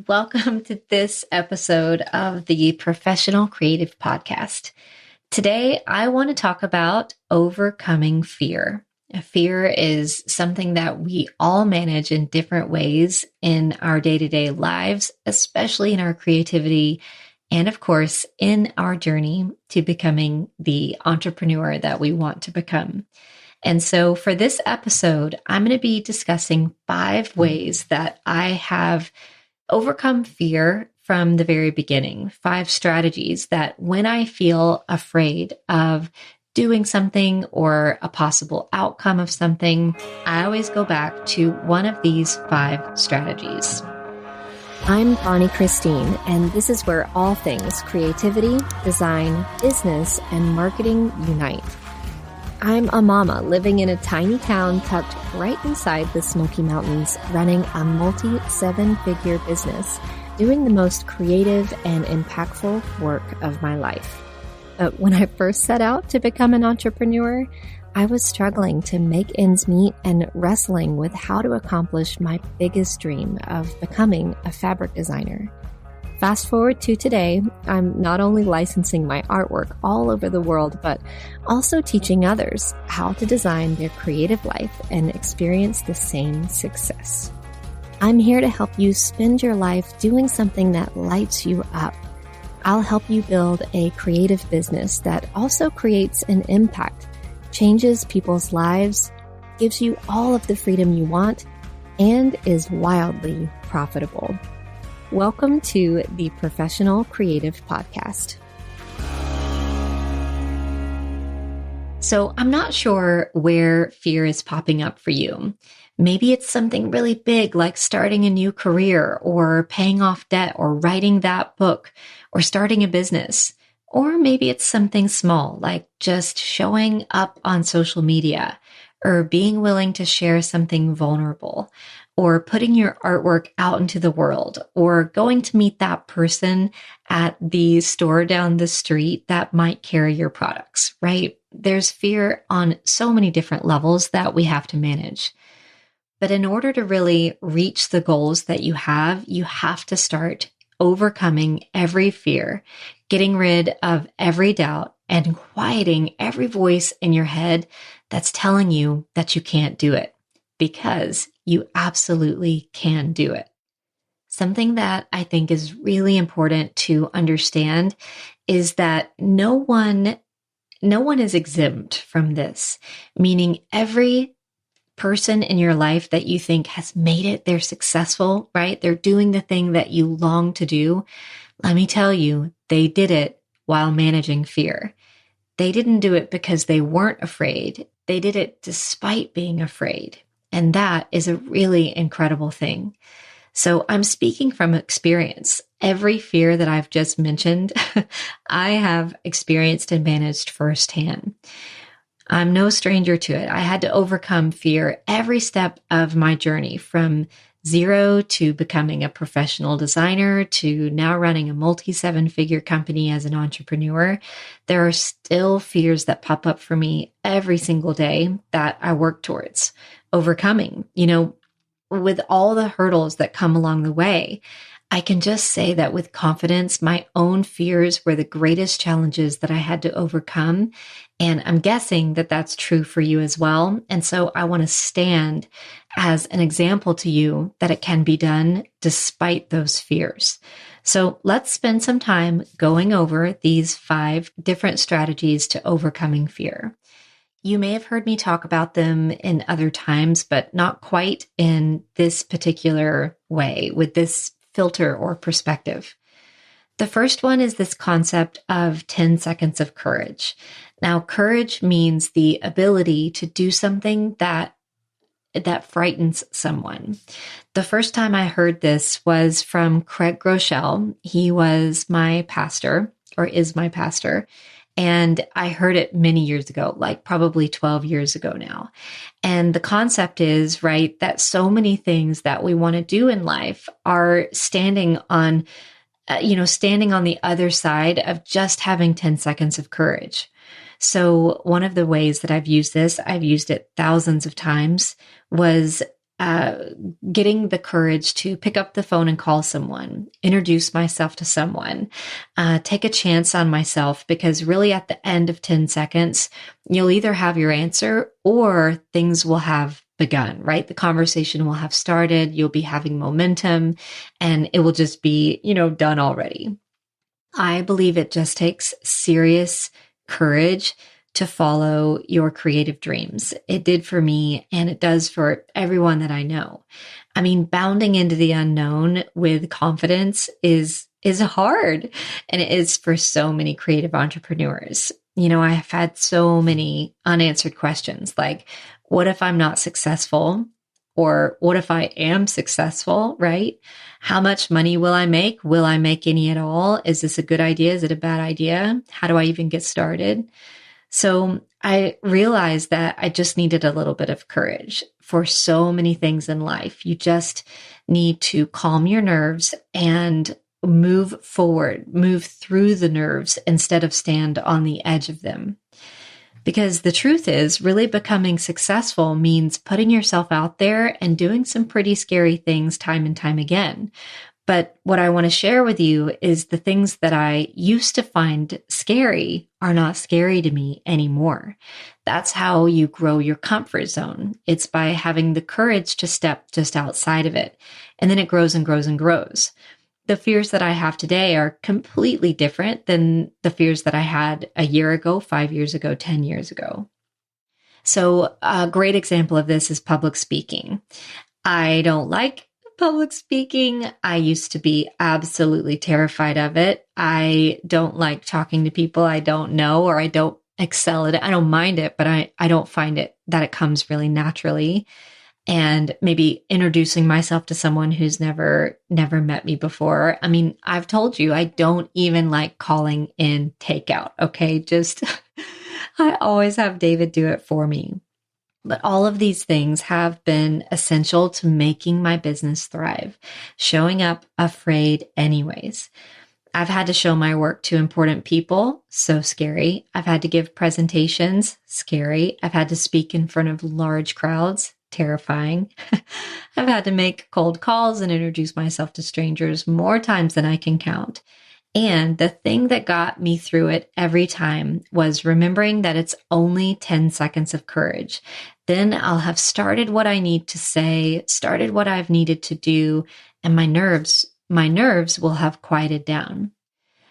Welcome to this episode of the Professional Creative Podcast. Today, I want to talk about overcoming fear. Fear is something that we all manage in different ways in our day-to-day lives, especially in our creativity, and of course, in our journey to becoming the entrepreneur that we want to become. And so for this episode, I'm going to be discussing 5 ways that I have overcome fear from the very beginning. 5 strategies that when I feel afraid of doing something or a possible outcome of something, I always go back to one of these 5 strategies. I'm Bonnie Christine, and this is where all things creativity, design, business, and marketing unite. I'm a mama living in a tiny town tucked right inside the Smoky Mountains, running a multi-7-figure business, doing the most creative and impactful work of my life. But when I first set out to become an entrepreneur, I was struggling to make ends meet and wrestling with how to accomplish my biggest dream of becoming a fabric designer. Fast forward to today, I'm not only licensing my artwork all over the world, but also teaching others how to design their creative life and experience the same success. I'm here to help you spend your life doing something that lights you up. I'll help you build a creative business that also creates an impact, changes people's lives, gives you all of the freedom you want, and is wildly profitable. Welcome to the Professional Creative Podcast. So I'm not sure where fear is popping up for you. Maybe it's something really big like starting a new career or paying off debt or writing that book or starting a business. Or maybe it's something small like just showing up on social media or being willing to share something vulnerable, or putting your artwork out into the world, or going to meet that person at the store down the street that might carry your products, right? There's fear on so many different levels that we have to manage. But in order to really reach the goals that you have to start overcoming every fear, getting rid of every doubt, and quieting every voice in your head that's telling you that you can't do it, because you absolutely can do it. Something that I think is really important to understand is that no one is exempt from this, meaning every person in your life that you think has made it, they're successful, right? They're doing the thing that you long to do. Let me tell you, they did it while managing fear. They didn't do it because they weren't afraid. They did it despite being afraid. And that is a really incredible thing. So I'm speaking from experience. Every fear that I've just mentioned, I have experienced and managed firsthand. I'm no stranger to it. I had to overcome fear every step of my journey, from zero to becoming a professional designer to now running a multi-7-figure company as an entrepreneur. There are still fears that pop up for me every single day that I work towards overcoming. With all the hurdles that come along the way, I can just say that with confidence, my own fears were the greatest challenges that I had to overcome. And I'm guessing that that's true for you as well. And so I want to stand as an example to you that it can be done despite those fears. So let's spend some time going over these 5 different strategies to overcoming fear. You may have heard me talk about them in other times, but not quite in this particular way, with this filter or perspective. The first one is this concept of 10 seconds of courage. Now, courage means the ability to do something that frightens someone. The first time I heard this was from Craig Groeschel. He was my pastor, or is my pastor. And I heard it many years ago, like probably 12 years ago now. And the concept is, right, that so many things that we want to do in life are standing on the other side of just having 10 seconds of courage. So one of the ways that I've used this, I've used it thousands of times, was uh, getting the courage to pick up the phone and call someone, introduce myself to someone, take a chance on myself, because really at the end of 10 seconds, you'll either have your answer or things will have begun, right? The conversation will have started, you'll be having momentum, and it will just be, done already. I believe it just takes serious courage to follow your creative dreams. It did for me, and it does for everyone that I know. I mean, bounding into the unknown with confidence is hard, and it is for so many creative entrepreneurs. I have had so many unanswered questions like, what if I'm not successful? Or what if I am successful, right? How much money will I make? Will I make any at all? Is this a good idea? Is it a bad idea? How do I even get started? So I realized that I just needed a little bit of courage for so many things in life. You just need to calm your nerves and move forward, move through the nerves instead of stand on the edge of them. Because the truth is, really becoming successful means putting yourself out there and doing some pretty scary things time and time again. But what I want to share with you is the things that I used to find scary are not scary to me anymore. That's how you grow your comfort zone. It's by having the courage to step just outside of it. And then it grows and grows and grows. The fears that I have today are completely different than the fears that I had a year ago, 5 years ago, 10 years ago. So a great example of this is public speaking. I don't like public speaking. I used to be absolutely terrified of it. I don't like talking to people I don't know, or I don't excel at it. I don't mind it, but I don't find it that it comes really naturally. And maybe introducing myself to someone who's never met me before. I mean, I've told you, I don't even like calling in takeout. Okay. I always have David do it for me. But all of these things have been essential to making my business thrive, showing up afraid anyways. I've had to show my work to important people, so scary. I've had to give presentations, scary. I've had to speak in front of large crowds, terrifying. I've had to make cold calls and introduce myself to strangers more times than I can count. And the thing that got me through it every time was remembering that it's only 10 seconds of courage. Then I'll have started what I need to say, started what I've needed to do, and my nerves will have quieted down.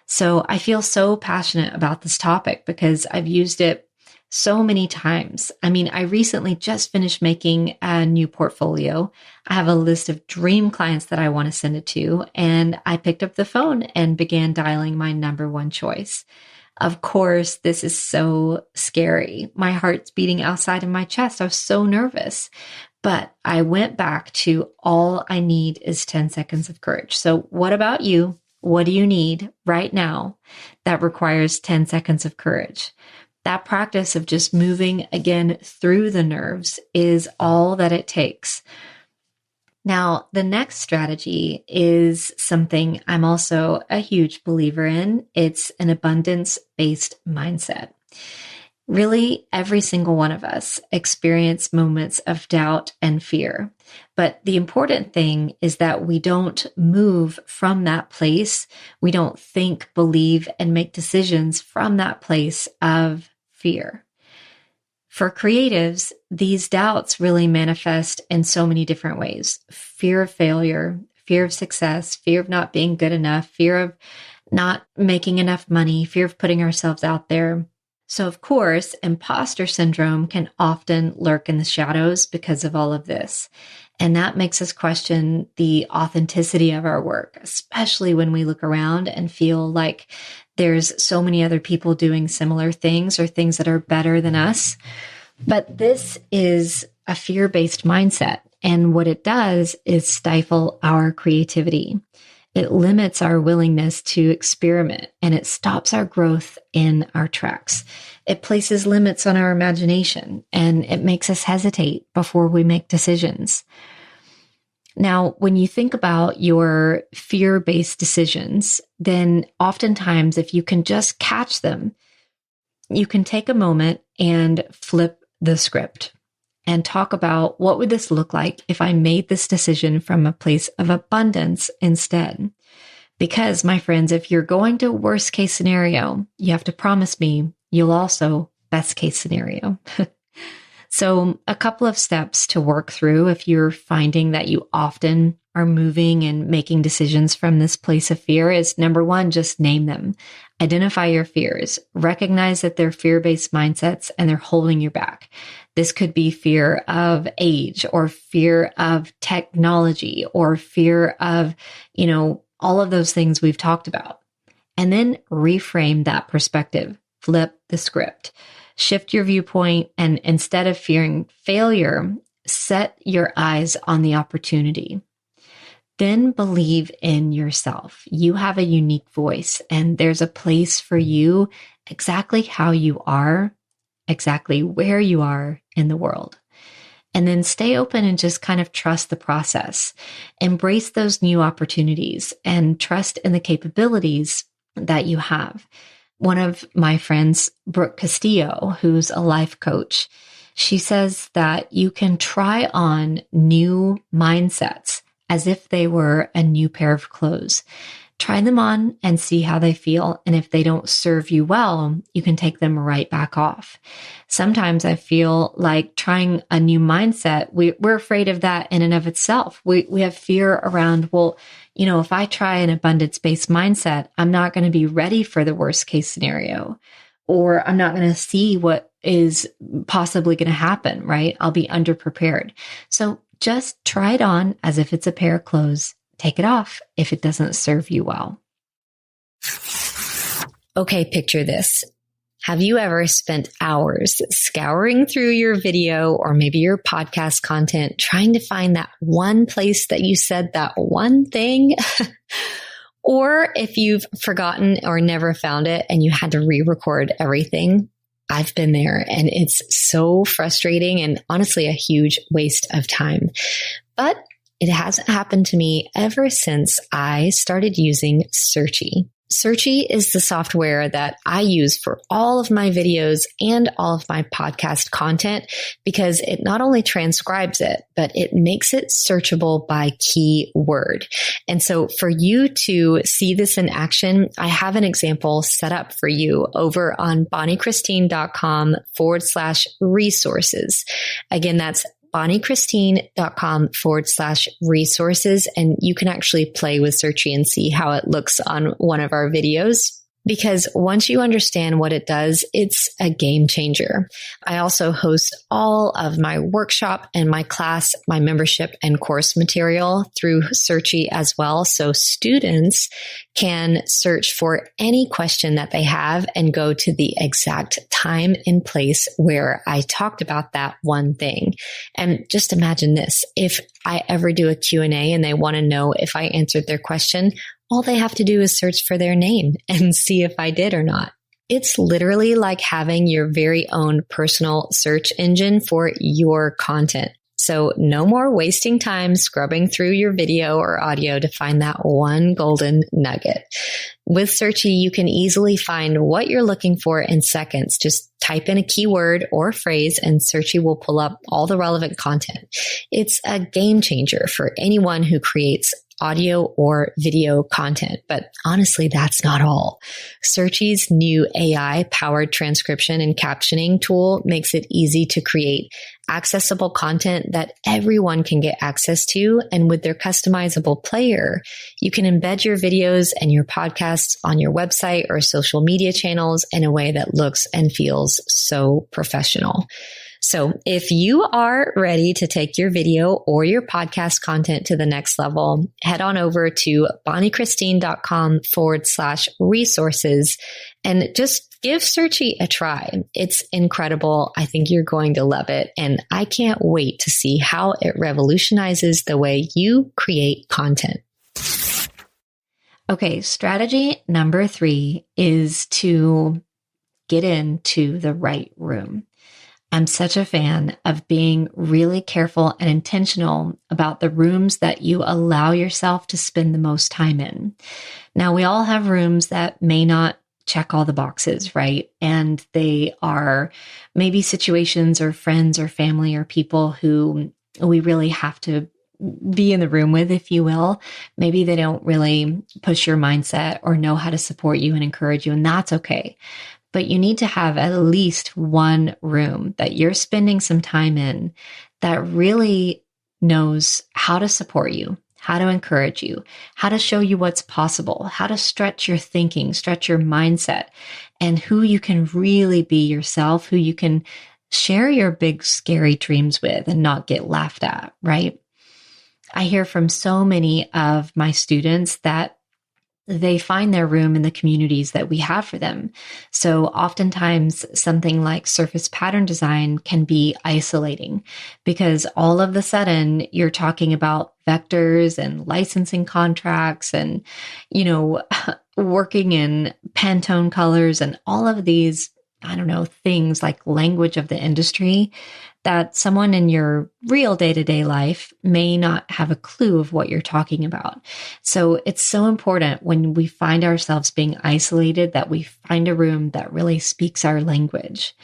So I feel so passionate about this topic because I've used it so many times. I mean, I recently just finished making a new portfolio. I have a list of dream clients that I want to send it to, and I picked up the phone and began dialing my number one choice. Of course, this is so scary. My heart's beating outside of my chest. I was so nervous. But I went back to all I need is 10 seconds of courage. So what about you? What do you need right now that requires 10 seconds of courage? That practice of just moving again through the nerves is all that it takes. Now, the next strategy is something I'm also a huge believer in. It's an abundance-based mindset. Really, every single one of us experience moments of doubt and fear. But the important thing is that we don't move from that place. We don't think, believe, and make decisions from that place of fear. For creatives, these doubts really manifest in so many different ways. Fear of failure, fear of success, fear of not being good enough, fear of not making enough money, fear of putting ourselves out there. So of course, imposter syndrome can often lurk in the shadows because of all of this. And that makes us question the authenticity of our work, especially when we look around and feel like there's so many other people doing similar things or things that are better than us. But this is a fear-based mindset. And what it does is stifle our creativity. It limits our willingness to experiment, and it stops our growth in our tracks. It places limits on our imagination, and it makes us hesitate before we make decisions. Now, when you think about your fear-based decisions, then oftentimes if you can just catch them, you can take a moment and flip the script and talk about what would this look like if I made this decision from a place of abundance instead. Because, my friends, if you're going to worst case scenario, you have to promise me you'll also best case scenario. So a couple of steps to work through if you're finding that you often are moving and making decisions from this place of fear is number one, just name them. Identify your fears. Recognize that they're fear-based mindsets and they're holding you back. This could be fear of age or fear of technology or fear of, all of those things we've talked about. And then reframe that perspective. Flip the script. Shift your viewpoint, and instead of fearing failure, set your eyes on the opportunity. Then believe in yourself. You have a unique voice, and there's a place for you exactly how you are, exactly where you are in the world. And then stay open and just kind of trust the process. Embrace those new opportunities and trust in the capabilities that you have. One of my friends, Brooke Castillo, who's a life coach, she says that you can try on new mindsets as if they were a new pair of clothes. Try them on and see how they feel. And if they don't serve you well, you can take them right back off. Sometimes I feel like trying a new mindset, we're afraid of that in and of itself. We have fear around, if I try an abundance-based mindset, I'm not going to be ready for the worst case scenario, or I'm not going to see what is possibly going to happen, right? I'll be underprepared. So just try it on as if it's a pair of clothes. Take it off if it doesn't serve you well. Okay, picture this. Have you ever spent hours scouring through your video or maybe your podcast content, trying to find that one place that you said that one thing? Or if you've forgotten or never found it and you had to re-record everything, I've been there, and it's so frustrating and honestly a huge waste of time. But it hasn't happened to me ever since I started using Searchy. Searchy is the software that I use for all of my videos and all of my podcast content because it not only transcribes it, but it makes it searchable by keyword. And so for you to see this in action, I have an example set up for you over on bonniechristine.com/resources. Again, that's bonniechristine.com/resources. And you can actually play with Searchy and see how it looks on one of our videos. Because once you understand what it does, it's a game changer. I also host all of my workshop and my class, my membership and course material through Searchy as well. So students can search for any question that they have and go to the exact time and place where I talked about that one thing. And just imagine this. If I ever do a Q&A and they want to know if I answered their question, all they have to do is search for their name and see if I did or not. It's literally like having your very own personal search engine for your content. So no more wasting time scrubbing through your video or audio to find that one golden nugget. With Searchy, you can easily find what you're looking for in seconds. Just type in a keyword or phrase and Searchy will pull up all the relevant content. It's a game changer for anyone who creates audio or video content. But honestly, that's not all. Searchy's new AI-powered transcription and captioning tool makes it easy to create accessible content that everyone can get access to. And with their customizable player, you can embed your videos and your podcasts on your website or social media channels in a way that looks and feels so professional. So if you are ready to take your video or your podcast content to the next level, head on over to bonniechristine.com/resources and just give Searchy a try. It's incredible. I think you're going to love it. And I can't wait to see how it revolutionizes the way you create content. Okay, strategy number 3 is to get into the right room. I'm such a fan of being really careful and intentional about the rooms that you allow yourself to spend the most time in. Now, we all have rooms that may not check all the boxes, right? And they are maybe situations or friends or family or people who we really have to be in the room with, if you will. Maybe they don't really push your mindset or know how to support you and encourage you, and that's okay. But you need to have at least one room that you're spending some time in that really knows how to support you, how to encourage you, how to show you what's possible, how to stretch your thinking, stretch your mindset, and who you can really be yourself, who you can share your big, scary dreams with and not get laughed at, right? I hear from so many of my students that they find their room in the communities that we have for them. So oftentimes something like surface pattern design can be isolating because all of a sudden you're talking about vectors and licensing contracts and, working in Pantone colors and all of these, things like language of the industry that someone in your real day-to-day life may not have a clue of what you're talking about. So it's so important when we find ourselves being isolated that we find a room that really speaks our language.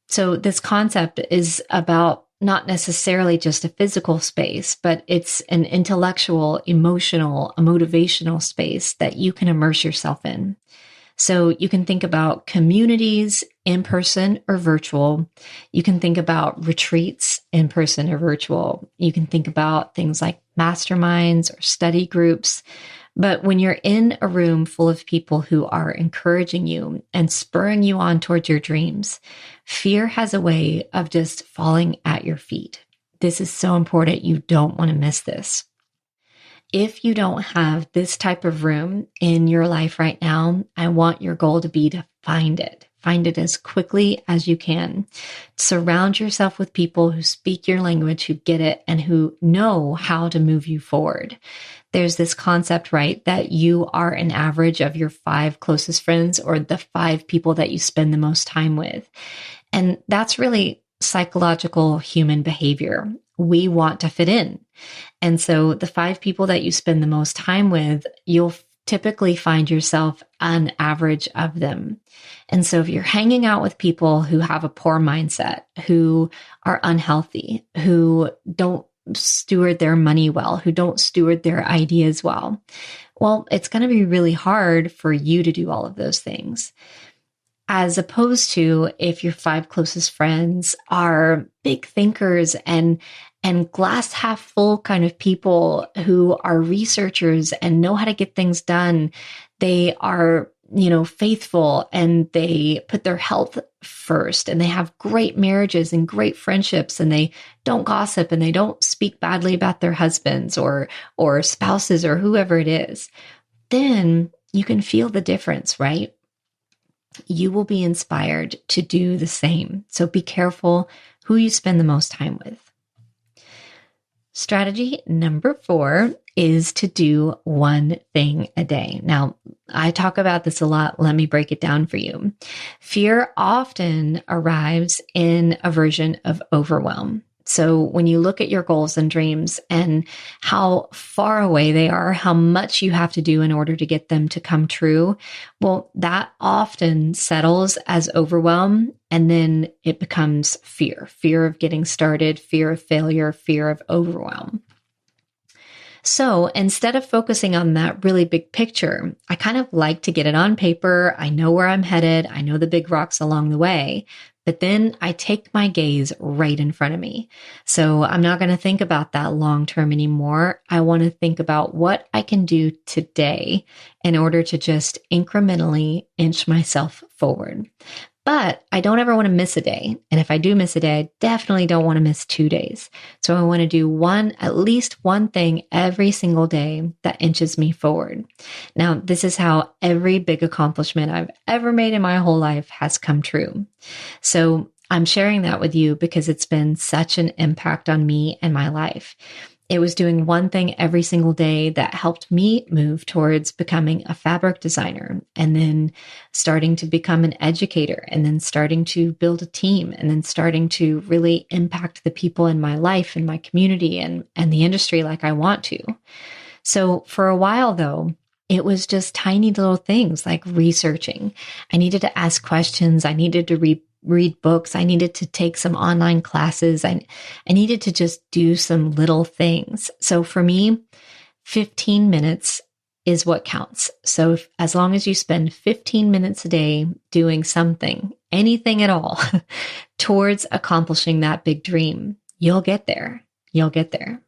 So this concept is about not necessarily just a physical space, but it's an intellectual, emotional, a motivational space that you can immerse yourself in. So you can think about communities, in person or virtual. You can think about retreats, in person or virtual. You can think about things like masterminds or study groups. But when you're in a room full of people who are encouraging you and spurring you on towards your dreams, fear has a way of just falling at your feet. This is so important. You don't want to miss this. If you don't have this type of room in your life right now, I want your goal to be to find it. Find it as quickly as you can. Surround yourself with people who speak your language, who get it, and who know how to move you forward. There's this concept, right, that you are an average of your 5 closest friends or the 5 people that you spend the most time with. And that's really psychological human behavior. We want to fit in. And so the 5 people that you spend the most time with, you'll typically find yourself an average of them. And so if you're hanging out with people who have a poor mindset, who are unhealthy, who don't steward their money well, who don't steward their ideas well, it's going to be really hard for you to do all of those things. As opposed to if your 5 closest friends are big thinkers and glass half full kind of people who are researchers and know how to get things done. They are, faithful and they put their health first and they have great marriages and great friendships and they don't gossip and they don't speak badly about their husbands or spouses or whoever it is. Then you can feel the difference, right? You will be inspired to do the same. So be careful who you spend the most time with. Strategy number 4 is to do one thing a day. Now, I talk about this a lot. Let me break it down for you. Fear often arrives in a version of overwhelm. So when you look at your goals and dreams and how far away they are, how much you have to do in order to get them to come true, that often settles as overwhelm. And then it becomes fear of getting started, fear of failure, fear of overwhelm. So instead of focusing on that really big picture, I kind of like to get it on paper. I know where I'm headed. I know the big rocks along the way. But then I take my gaze right in front of me. So I'm not going to think about that long term anymore. I want to think about what I can do today in order to just incrementally inch myself forward. But I don't ever want to miss a day. And if I do miss a day, I definitely don't want to miss 2 days. So I want to do at least one thing every single day that inches me forward. Now, this is how every big accomplishment I've ever made in my whole life has come true. So I'm sharing that with you because it's been such an impact on me and my life. It was doing one thing every single day that helped me move towards becoming a fabric designer and then starting to become an educator and then starting to build a team and then starting to really impact the people in my life and my community and the industry like I want to. So for a while though, It was just tiny little things like researching. I needed to ask questions. I needed to read books. I needed to take some online classes. I needed to just do some little things. So for me, 15 minutes is what counts. So as long as you spend 15 minutes a day doing something, anything at all, towards accomplishing that big dream, you'll get there. You'll get there.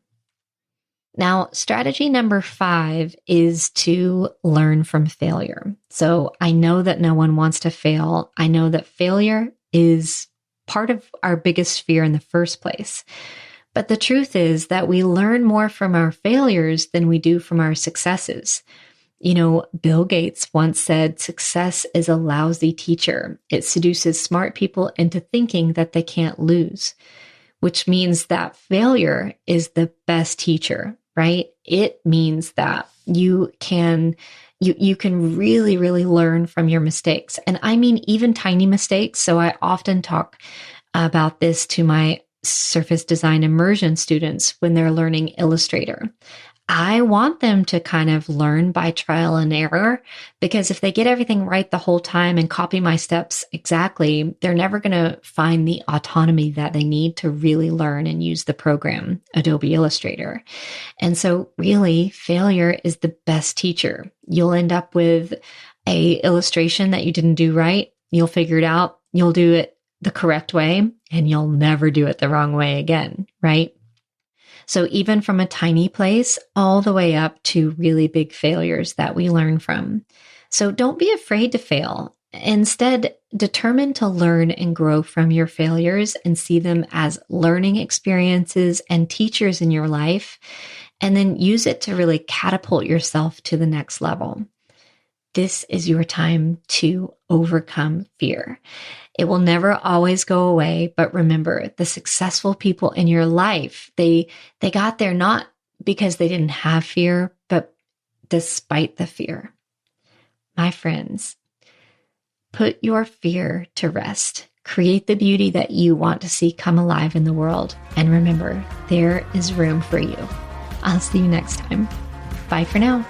Now, strategy number 5 is to learn from failure. So I know that no one wants to fail. I know that failure is part of our biggest fear in the first place. But the truth is that we learn more from our failures than we do from our successes. You know, Bill Gates once said, success is a lousy teacher. It seduces smart people into thinking that they can't lose, which means that failure is the best teacher, right? It means that you can really, really learn from your mistakes. And I mean, even tiny mistakes. So I often talk about this to my surface design immersion students when they're learning Illustrator. I want them to kind of learn by trial and error, because if they get everything right the whole time and copy my steps exactly, they're never going to find the autonomy that they need to really learn and use the program, Adobe Illustrator. And so really, failure is the best teacher. You'll end up with a illustration that you didn't do right. You'll figure it out. You'll do it the correct way, and you'll never do it the wrong way again, right? So even from a tiny place all the way up to really big failures that we learn from. So don't be afraid to fail. Instead, determine to learn and grow from your failures and see them as learning experiences and teachers in your life, and then use it to really catapult yourself to the next level. This is your time to overcome fear. It will never always go away, but remember, the successful people in your life, they got there not because they didn't have fear, but despite the fear. My friends, put your fear to rest. Create the beauty that you want to see come alive in the world. And remember, there is room for you. I'll see you next time. Bye for now.